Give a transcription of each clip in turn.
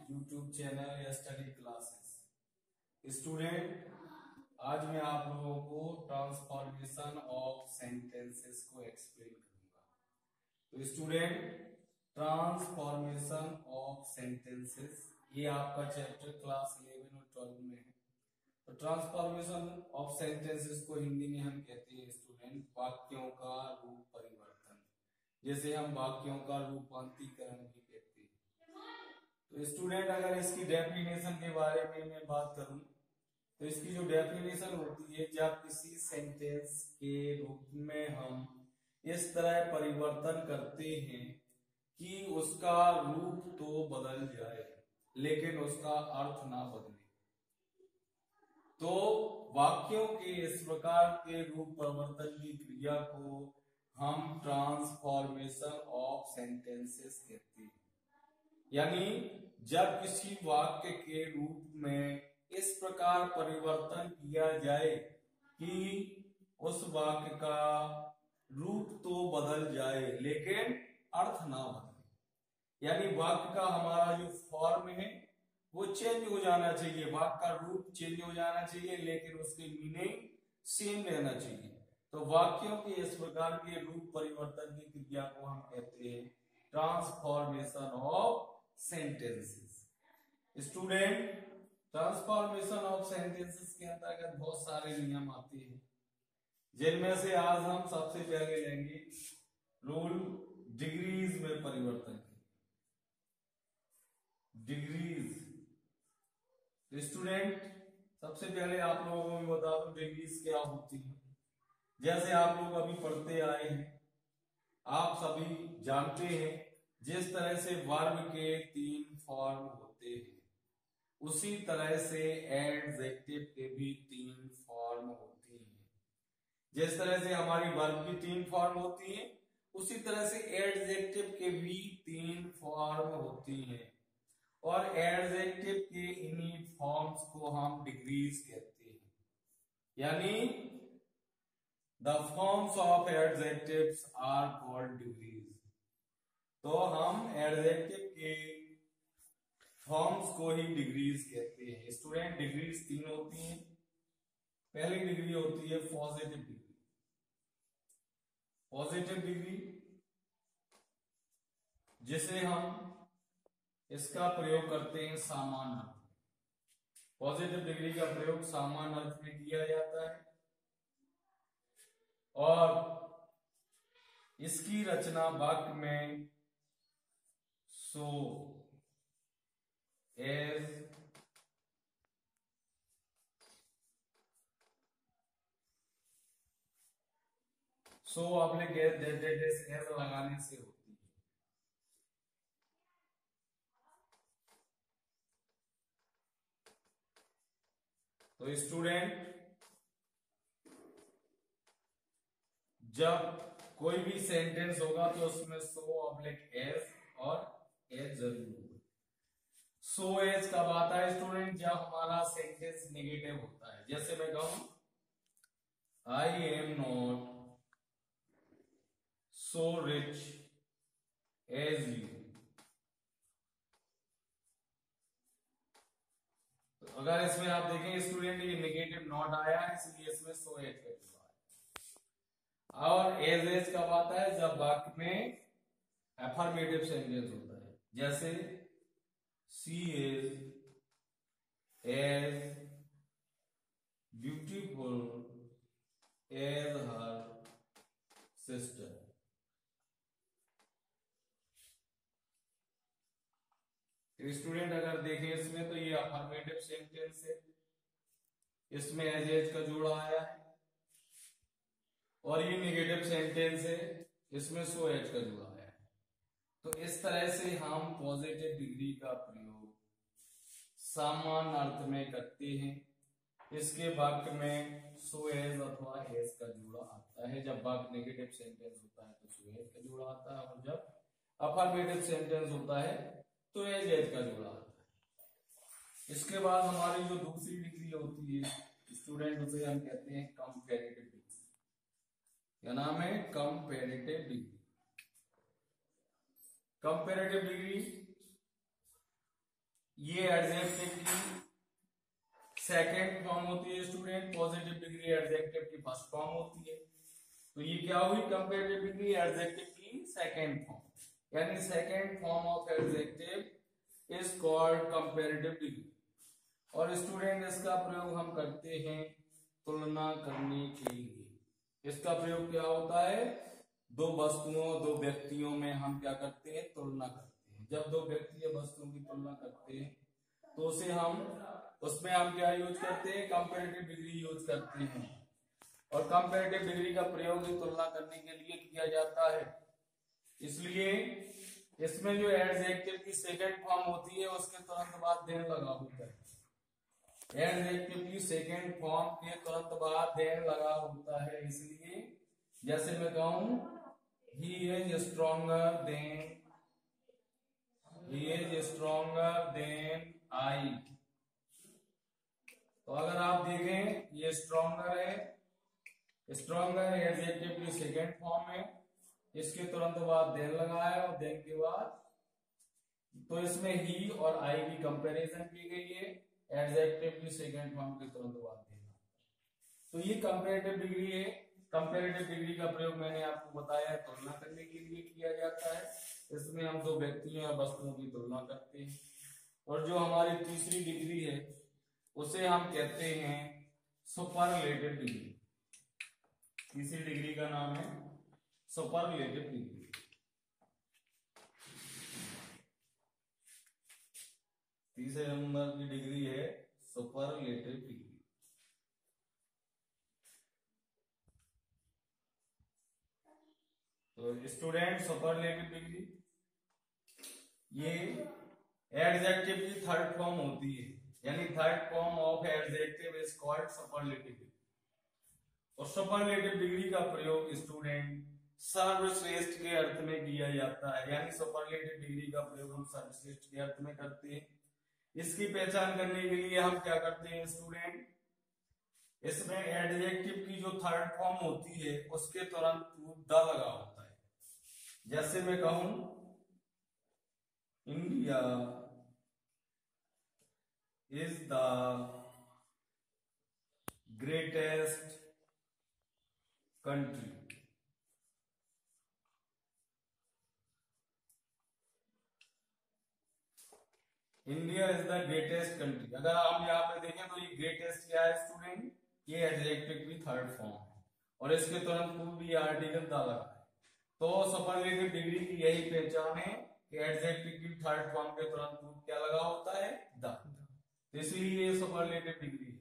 YouTube channel या study classes. Student, आज मैं आप लोगों को ट्रांसफॉर्मेशन ऑफ सेंटेंसेस को एक्सप्लेन करूंगा। तो स्टूडेंट, ट्रांसफॉर्मेशन ऑफ सेंटेंसेस ये आपका चैप्टर क्लास 11 और 12 में है। तो ट्रांसफॉर्मेशन ऑफ सेंटेंसेस को हिंदी में हम कहते हैं स्टूडेंट वाक्यों का रूप परिवर्तन, जैसे हम वाक्यों का रूपांतरीकरण भी कहते हैं। तो स्टूडेंट, अगर इसकी डेफिनेशन के बारे में मैं बात करूं तो इसकी जो डेफिनेशन होती है, जब किसी सेंटेंस के रूप में हम इस तरह परिवर्तन करते हैं कि उसका रूप तो बदल जाए लेकिन उसका अर्थ ना बदले, तो वाक्यों के इस प्रकार के रूप परिवर्तन की क्रिया को हम ट्रांसफॉर्मेशन ऑफ सेंटेंसेस कहते हैं। यानी जब किसी वाक्य के रूप में इस प्रकार परिवर्तन किया जाए कि उस वाक्य का रूप तो बदल जाए लेकिन अर्थ ना बदले, यानी वाक्य का हमारा जो फॉर्म है वो चेंज हो जाना चाहिए, वाक्य का रूप चेंज हो जाना चाहिए लेकिन उसकी मीनिंग सेम रहना चाहिए। तो वाक्यों के इस प्रकार के रूप परिवर्तन की क्रिया को हम कहते हैं transformation of sentences. Student, transformation of sentences के अंतर्गत बहुत सारे नियम आते हैं, जिनमें से आज हम सबसे पहले लेंगे रूल डिग्रीज में परिवर्तन। डिग्रीज, स्टूडेंट सबसे पहले आप लोगों को बता दूं डिग्रीज क्या होती है। जैसे आप लोग अभी पढ़ते आए हैं, आप सभी जानते हैं जिस तरह से वर्ब के 3 फॉर्म होते हैं उसी तरह से एडजेक्टिव के भी 3 फॉर्म होती हैं। जिस तरह से हमारी वर्ब की 3 फॉर्म होती हैं उसी तरह से एडजेक्टिव के भी 3 फॉर्म होती हैं, और एडजेक्टिव के इन्हीं फॉर्म्स को हम डिग्रीज कहते हैं। यानी the forms of adjectives are called degrees. तो हम एडजेक्टिव के फॉर्म्स को ही डिग्रीज कहते हैं। स्टूडेंट, डिग्रीज 3 होती हैं। पहली डिग्री होती है पॉजिटिव डिग्री। पॉजिटिव डिग्री जिसे हम इसका प्रयोग करते हैं सामान्य अर्थ में। पॉजिटिव डिग्री का प्रयोग सामान्य अर्थ में किया जाता है और इसकी रचना वाक्य में सो एज आपने एज लगाने से होती है। तो स्टूडेंट, जब कोई भी सेंटेंस होगा तो उसमें सो ऑब्लिक एज और एज जरूर होगा। सो एज कब आता है स्टूडेंट? जब हमारा सेंटेंस नेगेटिव होता है। जैसे मैं कहूं I am not so rich as you. तो अगर इसमें आप देखें स्टूडेंट, ये नेगेटिव नॉट आया है इसलिए इसमें सो एज का जुड़ा है। और एज कब आता है? जब वाक्य में एफर्मेटिव सेंटेंस होता है। जैसे she is as beautiful as her sister. Student, अगर देखें इसमें तो ये अफर्मेटिव सेंटेंस है, इसमें एज का जोड़ा आया है, और ये नेगेटिव सेंटेंस है, इसमें सो एज का जोड़ा आया है। तो इस तरह से हम पॉजिटिव डिग्री का प्रयोग सामान्य अर्थ में करते हैं। इसके वाक्य में सो एज अथवा एज का जोड़ा आता है। जब वाक्य नेगेटिव सेंटेंस होता है तो सो एज का जोड़ा आता है, और जब अफर्मेटिव सेंटेंस होता है तो एज का जोड़ा आता है। इसके बाद हमारी जो दूसरी डिग्री होती है स्टूडेंट, उसे हम कहते हैं कंपैरेटिव डिग्री। क्या नाम है? Comparative degree. कंपैरेटिव डिग्री ये एडजेक्टिव की सेकेंड फॉर्म होती है स्टूडेंट, पॉजिटिव डिग्री एडजेक्टिव की फर्स्ट फॉर्म होती है। तो ये क्या हुई, कंपैरेटिव डिग्री एडजेक्टिव की सेकेंड फॉर्म, यानी second form of adjective is called comparative degree. और स्टूडेंट इसका प्रयोग हम करते हैं तुलना करने के लिए। इसका प्रयोग क्या होता है, दो वस्तुओं दो व्यक्तियों में हम क्या करते हैं, तुलना करते हैं। जब दो व्यक्ति या वस्तुओं की तुलना करते हैं तो उसमें हम क्या यूज करते हैं, कंपैरेटिव डिग्री यूज करते हैं। और कंपैरेटिव डिग्री का प्रयोग तुलना करने के लिए किया जाता है। इसलिए इसमें जो एडजेक्टिव की सेकंड फॉर्म होती है उसके तुरंत बाद देन लगा होता है। एडजेक्टिव की सेकंड फॉर्म के तुरंत बाद देन लगा होता है। इसलिए जैसे मैं कहूं he is stronger than I, तो अगर आप देखें ये स्ट्रॉन्गर है, स्ट्रॉन्गर एडजेक्टिव की सेकंड फॉर्म है, इसके तुरंत बाद देन लगा है और देन के बाद तो इसमें ही और आई की कंपैरिजन की गई है एडजेक्टिव की सेकंड फॉर्म के तुरंत बाद देना। तो ये कंपैरेटिव डिग्री है। कंपैरेटिव डिग्री का प्रयोग मैंने आपको बताया तुलना करने के लिए किया जाता है। इसमें हम दो व्यक्तियों या वस्तुओं की तुलना करते हैं। और जो हमारी तीसरी डिग्री है उसे हम कहते हैं सुपरलेटिव डिग्री। तीसरी डिग्री का नाम है सुपरलेटिव डिग्री। तीसरे नंबर की डिग्री है सुपरलेटिव डिग्री। तो स्टूडेंट सुपरलेटिव डिग्री ये एडजेक्टिव की थर्ड फॉर्म होती है, यानी third form of adjective is called superlative degree. और सुपरलेटिव डिग्री का प्रयोग स्टूडेंट सर्वश्रेष्ठ के अर्थ में किया जाता है, यानी सुपरलेटिव डिग्री का प्रयोग हम सर्वश्रेष्ठ के अर्थ में करते हैं। इसकी पहचान करने के लिए हम क्या करते हैं स्टूडेंट, इसमें एडजेक्टिव की जो थर्ड फॉर्म होती है उसके तुरंत द लगा होता है। जैसे मैं कहूं India is the greatest country, India is the greatest country. अगर हम यहाँ पे देखें तो ये ग्रेटेस्ट क्या है स्टूडेंट, ये एडजेक्टिव की थर्ड फॉर्म है और इसके तुरंत पूर्व भी आर्टिकल द लगा है। तो सुपरलेटिव डिग्री की यही पहचान है कि एडजेक्टिव की थर्ड फॉर्म के तुरंत पूर्व क्या लगा होता है, द। तो इसलिए ये सुपरलेटिव डिग्री है।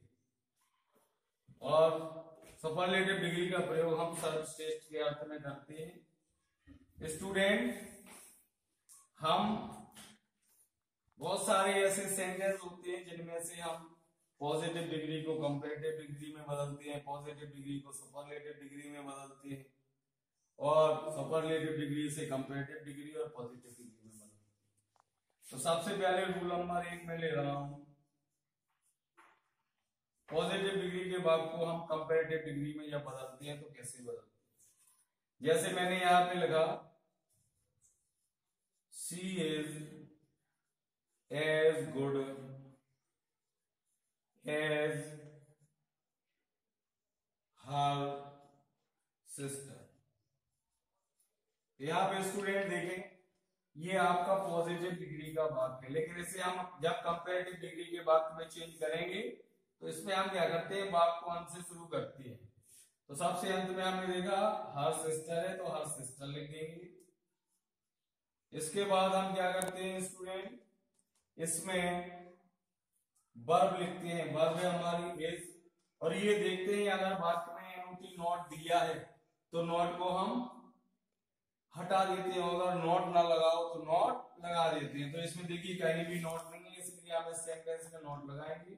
और सुपरलेटिव डिग्री का प्रयोग हम सर्वश्रेष्ठ के अर्थ में करते हैं। स्टूडेंट हम बहुत सारे ऐसे सेंटेंस होते हैं जिनमें से हम पॉजिटिव डिग्री को कंपैरेटिव डिग्री में बदलते हैं, पॉजिटिव डिग्री को सुपरलेटिव डिग्री में बदलते हैं और सुपरलेटिव डिग्री से कंपैरेटिव डिग्री और पॉजिटिव डिग्री में बदलते हैं। तो सबसे पहले रूल नंबर 1 में ले रहा हूं, पॉजिटिव डिग्री के भाग को हम कंपैरेटिव डिग्री में जब बदलते हैं तो कैसे बदलते हैं। जैसे मैंने यहां पे लिखा she is as good as her sister। यहां पे स्टूडेंट देखें ये आपका पॉजिटिव डिग्री का वाक्य है, लेकिन इसे हम जब कंपैरेटिव डिग्री के वाक्य में चेंज करेंगे तो इसमें हम क्या करते हैं, वाक्य को अंत से शुरू करते हैं। तो सबसे अंत में हमने देखा हर सिस्टर है तो हर सिस्टर लिख देंगे। इसके बाद हम क्या करते हैं स्टूडेंट, इसमें वर्ब लिखते हैं, वर्ब है हमारी इज। और ये देखते हैं अगर वाक्य में एनओटी नॉट दिया है तो नॉट को हम हटा देते हैं, अगर नॉट ना लगाओ तो नॉट लगा देते हैं। तो इसमें देखिए कहीं भी नॉट नहीं है, इसलिए आप इस सेंटेंस में नॉट लगाएंगे,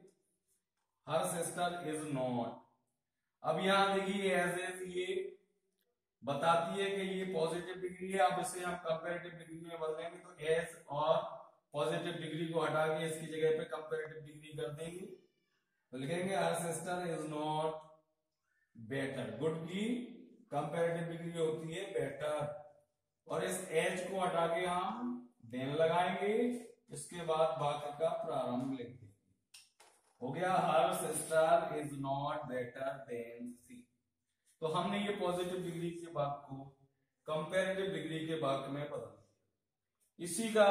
हर सिस्टर इज नॉट। अब यहां देखिए एज इज ये बताती है कि ये पॉजिटिव डिग्री है। अब इसे हम कंपैरेटिव डिग्री में बदलेंगे तो एज और पॉजिटिव डिग्री को हटा के इसकी जगह पे कंपैरेटिव डिग्री कर देंगे तो लिखेंगे हर sister is not better. Good की कंपैरेटिव डिग्री होती है बेटर और इस एज को हटा के हम देन लगाएंगे इसके बाद वाक्य का प्रारंभ लिख देंगे। हो गया her sister is not better than she. तो हमने ये पॉजिटिव डिग्री के वाक्य को कंपैरेटिव डिग्री के वाक्य में बदल दिया। इसी का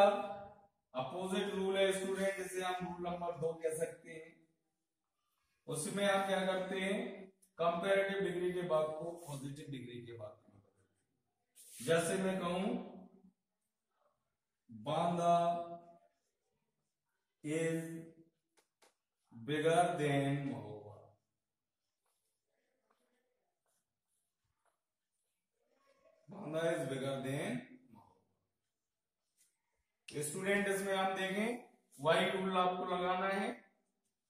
अपोजिट रूल है स्टूडेंट, जिसे हम रूल नंबर 2 कह सकते हैं। उसमें हम क्या करते हैं, कंपैरेटिव डिग्री के वाक्य को पॉजिटिव डिग्री के वाक्य में बदलते हैं। जैसे मैं कहूं Banda is bigger than Mahoba. Banda is bigger than Mahoba. Student इसमें आप देखें वही रूल आपको लगाना है,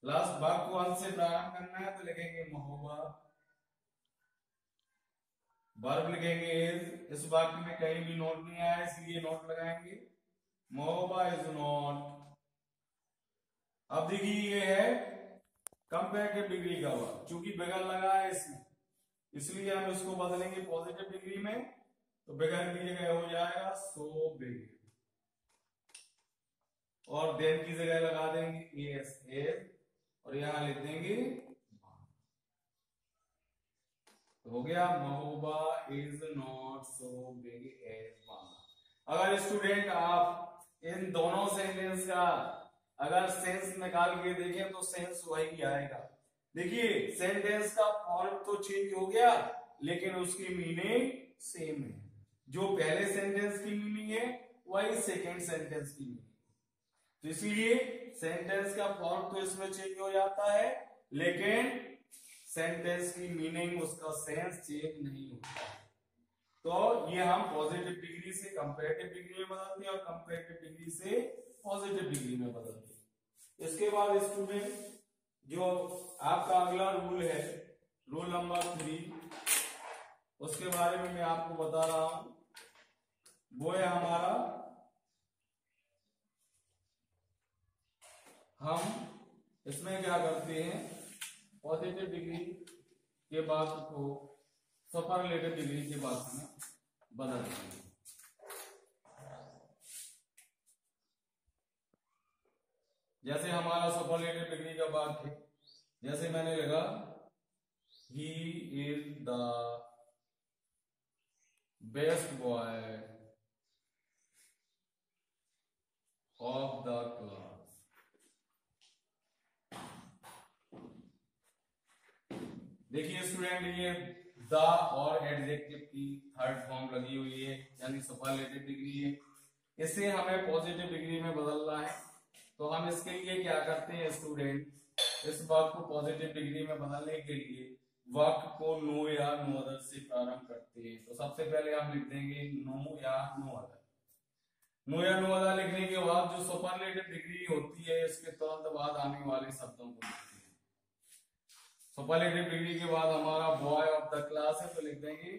लास्ट भाग को अंत से प्रारंभ करना है, तो लिखेंगे महोबा, वर्ब लिखेंगे इज। इस वाक्य में कहीं भी नोट नहीं आया इसलिए नोट लगाएंगे, महोबा इज नॉट। अब देखिए ये है कंपैरेटिव डिग्री का वर्ब, चूंकि बिगर लगा है इसमें इसलिए हम इसको बदलेंगे पॉजिटिव डिग्री में, तो बिगर की जगह हो जाएगा सो बिग, और देन की जगह लगा देंगे एस एज, और यहां लिख देंगे तो हो गया Mahoba is not so big as Banda. अगर स्टूडेंट आप इन दोनों सेंटेंस का अगर सेंस निकाल के देखें तो सेंस वही आएगा। देखिए सेंटेंस का फॉर्म तो चेंज हो गया लेकिन उसकी मीनिंग सेम है। जो पहले सेंटेंस की मीनिंग है वही सेकेंड सेंटेंस की मीनिंग, तो इसलिए सेंटेंस का फॉर्म तो इसमें चेंज हो जाता है लेकिन सेंटेंस की मीनिंग, उसका सेंस चेंज नहीं होता। तो ये हम पॉजिटिव डिग्री से कंपैरेटिव डिग्री में बदलते हैं और कंपैरेटिव डिग्री से पॉजिटिव डिग्री में बदलते हैं। इसके बाद स्टूडेंट जो आपका अगला रूल है रूल नंबर 3, उसके बारे में मैं आपको बता रहा हूं, वो है हमारा हम इसमें क्या करते हैं, पॉजिटिव डिग्री के वाक्य को सुपरलेटिव डिग्री के वाक्य में बदलते हैं। जैसे हमारा सुपरलेटिव डिग्री का वाक्य है, जैसे मैंने लिखा he is the best boy of the class. देखिए स्टूडेंट ये द और एडजेक्टिव की थर्ड फॉर्म लगी हुई है यानी सुपरलेटिव डिग्री है, इसे हमें पॉजिटिव डिग्री में बदलना है। तो हम इसके लिए क्या करते हैं स्टूडेंट, इस वाक्य को पॉजिटिव डिग्री में बदलने के लिए वाक्य को नो या नो अदर से प्रारंभ करते हैं। तो सबसे पहले हम लिख देंगे नो या नो अदर। नो या नो अदर लिखने के बाद जो सुपरलेटिव डिग्री होती है इसके तुरंत बाद आने वाले शब्दों को लिखते हैं। सुपरलेटिव डिग्री के बाद हमारा बॉय ऑफ द क्लास है, तो लिख देंगे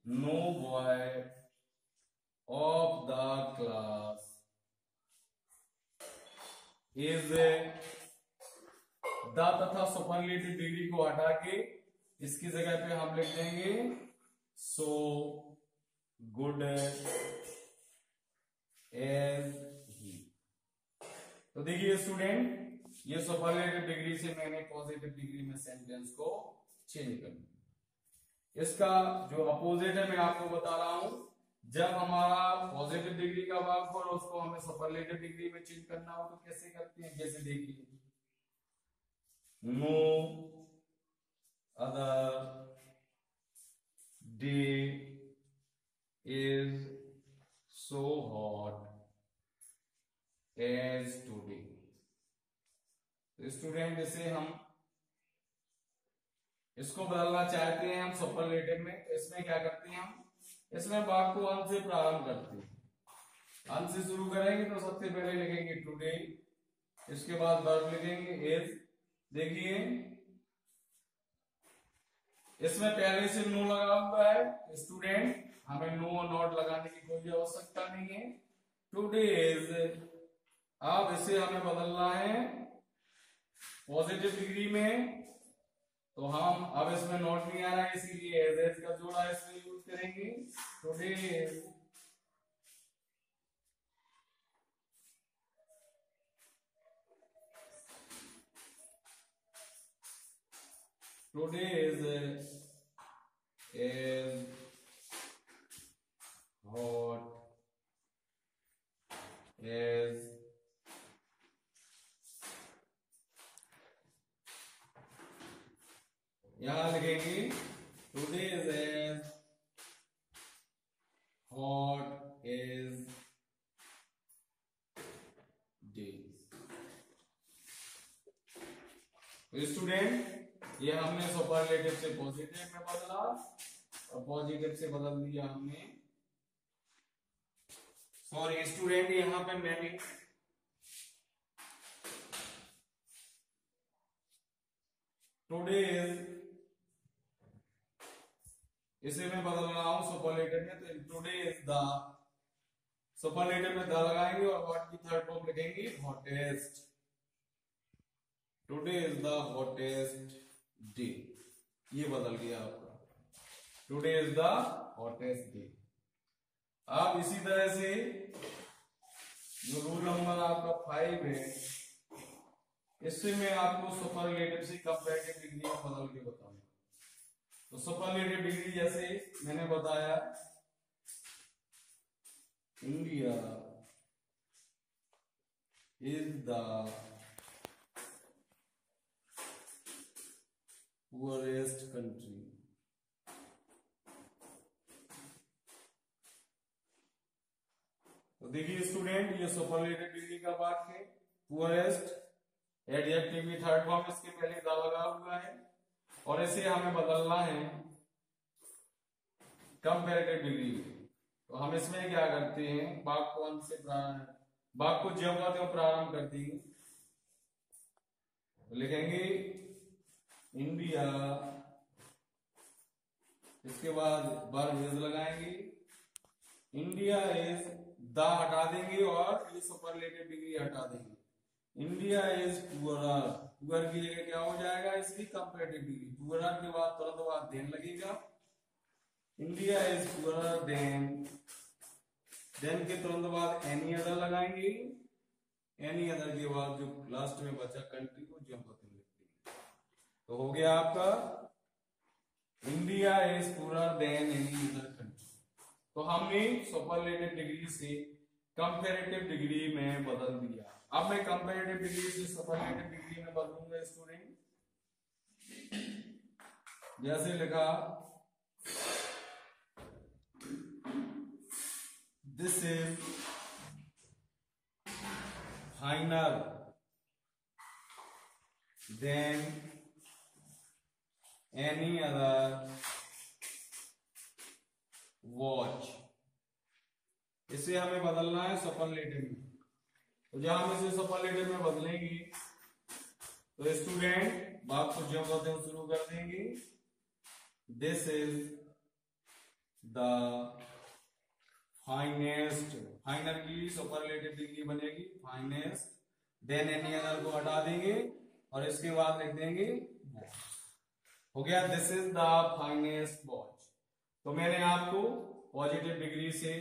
no boy of the class is the तथा सुपरलेटिव डिग्री को हटा के इसकी जगह पे हम लिख देंगे सो गुड एज ही। तो देखिए स्टूडेंट ये सुपरलेटिव डिग्री से मैंने पॉजिटिव डिग्री में सेंटेंस को चेंज कर दिया। इसका जो अपोजिट है मैं आपको बता रहा हूं, जब हमारा पॉजिटिव डिग्री का वाक्य हो उसको हमें सुपरलेटिव डिग्री में चेंज करना हो तो कैसे करते हैं, जैसे देखिए no other day is so hot as today. Student इसे हम इसको बदलना चाहते हैं हम सुपरलेटिव में, तो इसमें क्या करते हैं हम इसमें वाक्य को अंत से प्रारंभ करते हैं। अंत से शुरू करेंगे तो सबसे पहले लिखेंगे टुडे, इसके बाद वर्ब लिखेंगे इज। देखिए इसमें पहले से नो लगा हुआ है स्टूडेंट, हमें नो और नॉट लगाने की कोई आवश्यकता नहीं है। टुडे इज, अब इसे हमें बदलना है पॉजिटिव डिग्री में, तो हम अब इसमें नॉट नहीं आ रहा है इसीलिए एज का जोड़ा इसमें यूज करेंगे। Today Today is hot as यहां लिखेंगे today is as hot as day. तो स्टूडेंट ये हमने सुपरलेटिव से पॉजिटिव में बदला और पॉजिटिव से बदल दिया हमने, सॉरी स्टूडेंट यहां पे मैंने टुडे इज इसे मैं बदल रहा हूं सुपरलेटिव में, तो टुडे इज द सुपरलेटिव में द लगाएंगे और व्हाट की थर्ड फॉर्म लिखेंगे hottest. Today is the hottest day, ये बदल गया आपका, today is the hottest day. अब इसी तरह से जो रूल नंबर आपका 5 है, इससे मैं आपको सुपरलेटिव से कंपैरेटिव डिग्री में बदल के बताऊंगा। तो सुपरलेटिव डिग्री जैसे मैंने बताया, India is the poorest country. तो देखिए स्टूडेंट, ये सुपरलेटिव डिग्री का वाक्य है। पुअरेस्ट एडजेक्टिव की थर्ड फॉर्म इसके पहले द लगा हुआ है और इसे हमें बदलना है कंपैरेटिव डिग्री में। तो हम इसमें क्या करते हैं, वाक्य को अंत से वाक्य को जब आते हो प्रारंभ करते हैं, तो लिखेंगे इंडिया, इसके बाद वर्ब इज लगाएंगे, इंडिया इज द हटा देंगे और ये सुपरलेटिव डिग्री हटा देंगे। इंडिया इज पुअरर, पुअर की जगह क्या हो जाएगा इसकी कंपैरेटिव डिग्री, पुअरर के बाद तुरंत बाद देन लगेगा, इंडिया इज पुअरर देन के तुरंत बाद एनी अदर लगाएंगे, एनी अदर के बाद जो लास्ट में बचा कंट्री को जब लिखते हैं। तो हो गया आपका India is poorer than any other country. तो हमने सुपरलेटिव डिग्री से कंपैरेटिव डिग्री में बदल दिया। अब मैं कंपैरेटिव डिग्री से सुपरलेटिव डिग्री में बदलूंगा स्टूडेंट। जैसे लिखा, this is final than any other watch. इसे हमें बदलना है सुपरलेटिव में। तो जब हम इसे सुपरलेटिव में बदलेंगे तो स्टूडेंट बात को जब कहते हैं शुरू कर देंगे, this is the finest, final की सुपरलेटिव डिग्री बनेगी फाइनेस्ट, देन एनी अदर को हटा देंगे और इसके बाद लिख देंगे वॉच। हो गया this is the finest watch. तो मैंने आपको पॉजिटिव डिग्री से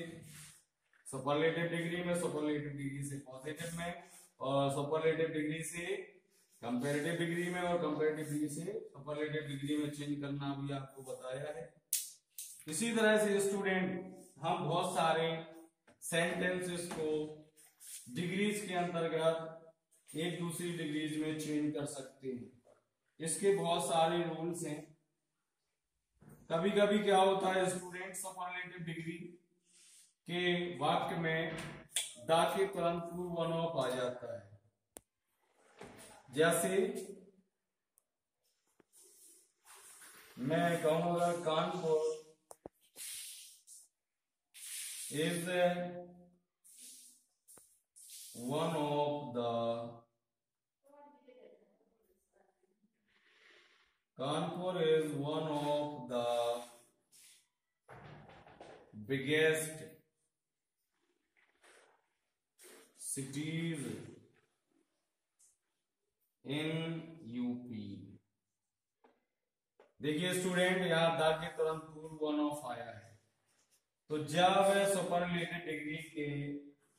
सुपरलेटिव डिग्री में, सुपरलेटिव डिग्री से पॉजिटिव में और सुपरलेटिव डिग्री से कंपैरेटिव डिग्री में और कंपैरेटिव डिग्री से सुपरलेटिव डिग्री में चेंज करना भी आपको बताया है। इसी तरह से स्टूडेंट हम बहुत सारे सेंटेंसेस को डिग्रीज के अंतर्गत एक दूसरी डिग्रीज में चेंज कर सकते हैं। इसके बहुत सारे रूल्स हैं। कभी कभी क्या होता है स्टूडेंट, सुपरलेटिव डिग्री के वाक्य में द के तुरंत पूर्व वन ऑफ आ जाता है। जैसे मैं कहूंगा Kanpur is one of the Kanpur is one of the biggest cities in UP। देखिए स्टूडेंट, यहां द के तुरंत पूर्व वन ऑफ आया है। तो जब सुपरलेटिव डिग्री के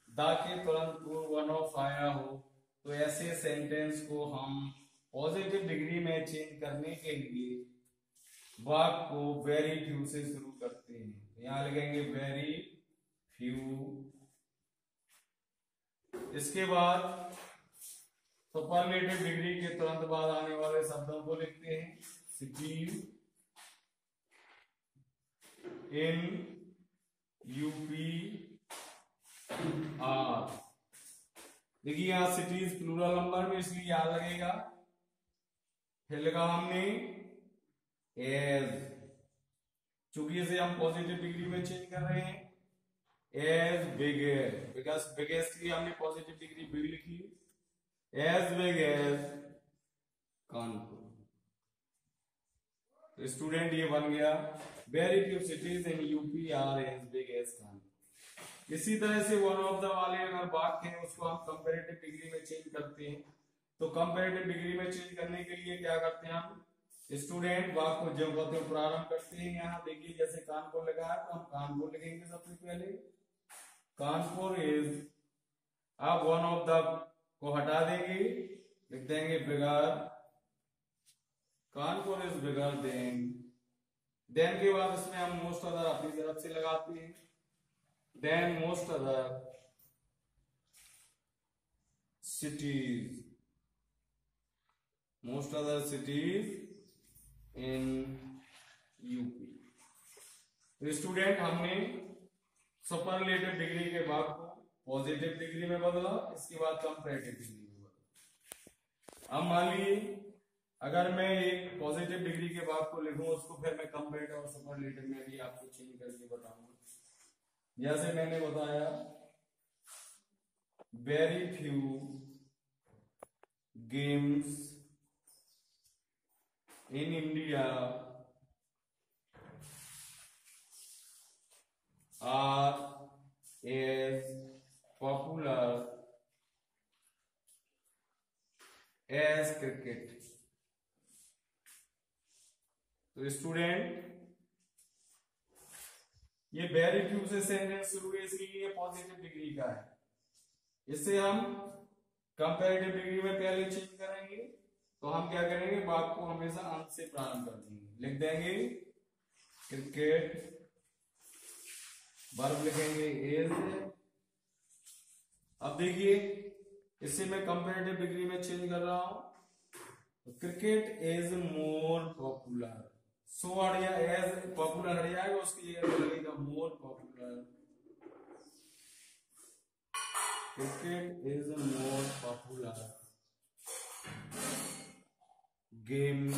द के तुरंत पूर्व वन ऑफ आया हो तो ऐसे सेंटेंस को हम पॉजिटिव डिग्री में चेंज करने के लिए वर्ब को वेरी फ्यू से शुरू करते हैं। तो यहां लिखेंगे वेरी फ्यू। इसके बाद सुपरलेटिव डिग्री के तुरंत बाद आने वाले शब्दों को लिखते हैं। City in UP are. देखिए यहां सिटीज प्लूरल नंबर में, इसलिए याद लगेगा। फिर लिखा हमने एज, चूंकि इसे हम पॉजिटिव डिग्री में चेंज कर रहे हैं। एज बिगेस्ट, बिकॉज बिगेस्ट की हमने पॉजिटिव डिग्री बिग लिखी। As big as Kanpur. तो स्टूडेंट ये बन गया very few cities in UP are as big as Kanpur. इसी तरह से वन ऑफ द वाले अगर वाक्य है उसको हम कंपैरेटिव डिग्री में चेंज करते हैं। तो कंपैरेटिव डिग्री में चेंज करने के लिए क्या करते हैं हम स्टूडेंट, वाक्य को जब होते प्रारंभ करते हैं। यहाँ देखिए जैसे कानपुर लगा है तो हम कानपुर लिखेंगे सबसे पहले। कानपुर इज, आप वन ऑफ द को हटा देंगे, लिख देंगे बिगर। कानपुर इज बिगर देन के बाद इसमें हम मोस्ट अदर अपनी तरफ से लगाते हैं। Than most other cities, most other cities in UP. तो स्टूडेंट हमने सुपरलेटिव डिग्री के बाद को पॉजिटिव डिग्री में बदला, इसके बाद कंपैरेटिव डिग्री में बदला। अब मान लीजिए अगर मैं एक पॉजिटिव डिग्री के बाद को लिखूं, उसको फिर मैं कंपैरेटिव और सुपरलेटिव में भी आपको चेंज करके बताऊंगा। जैसे मैंने बताया very few games in India are as popular as cricket. तो स्टूडेंट ये वेरी फ्यू से सेंटेंस शुरू है, इसलिए ये पॉजिटिव डिग्री का है। इससे हम कंपैरेटिव डिग्री में पहले चेंज करेंगे। तो हम क्या करेंगे, वाक्य को हमेशा अंत से प्रारंभ कर देंगे। लिख देंगे क्रिकेट, वर्ब लिखेंगे इज। अब देखिए इससे मैं कंपैरेटिव डिग्री में चेंज कर रहा हूं। Cricket is more popular, so हट गया, एज पॉपुलर हट जाएगा, उसकी जगह लगेगा more popular. Cricket is more popular game,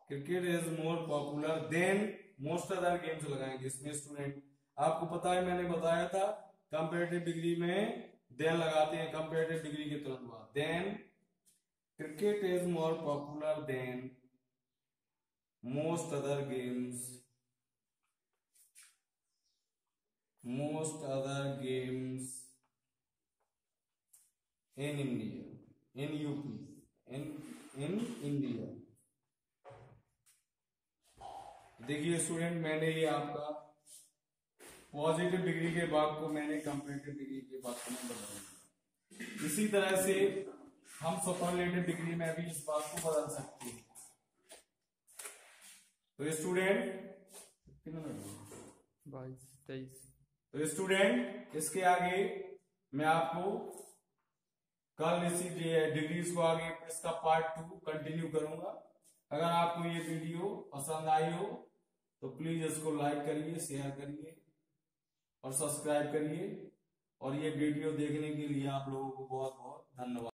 cricket is more popular than most other games लगाएंगे इसमें। स्टूडेंट आपको पता है, मैंने बताया था कंपैरेटिव डिग्री में देन लगाते हैं कंपैरेटिव डिग्री के तुरंत बाद। Than cricket is more popular than most other games, most other games in India, in UP, in India। देखिए स्टूडेंट मैंने ये आपका पॉजिटिव डिग्री के भाग को मैंने कंपैरेटिव डिग्री के भाग को मैं बदल दिया। इसी तरह से हम सुपरलेटिव डिग्री में भी इस बात को बदल सकते हैं। तो स्टूडेंट कितने मिनट 22 23। तो स्टूडेंट इसके आगे मैं आपको कल इसी डिग्रीज को आगे इसका पार्ट 2 कंटिन्यू करूंगा। अगर आपको ये वीडियो पसंद आई हो तो प्लीज इसको लाइक करिए, शेयर करिए और सब्सक्राइब करिए। और ये वीडियो देखने के लिए आप लोगों को बहुत बहुत धन्यवाद।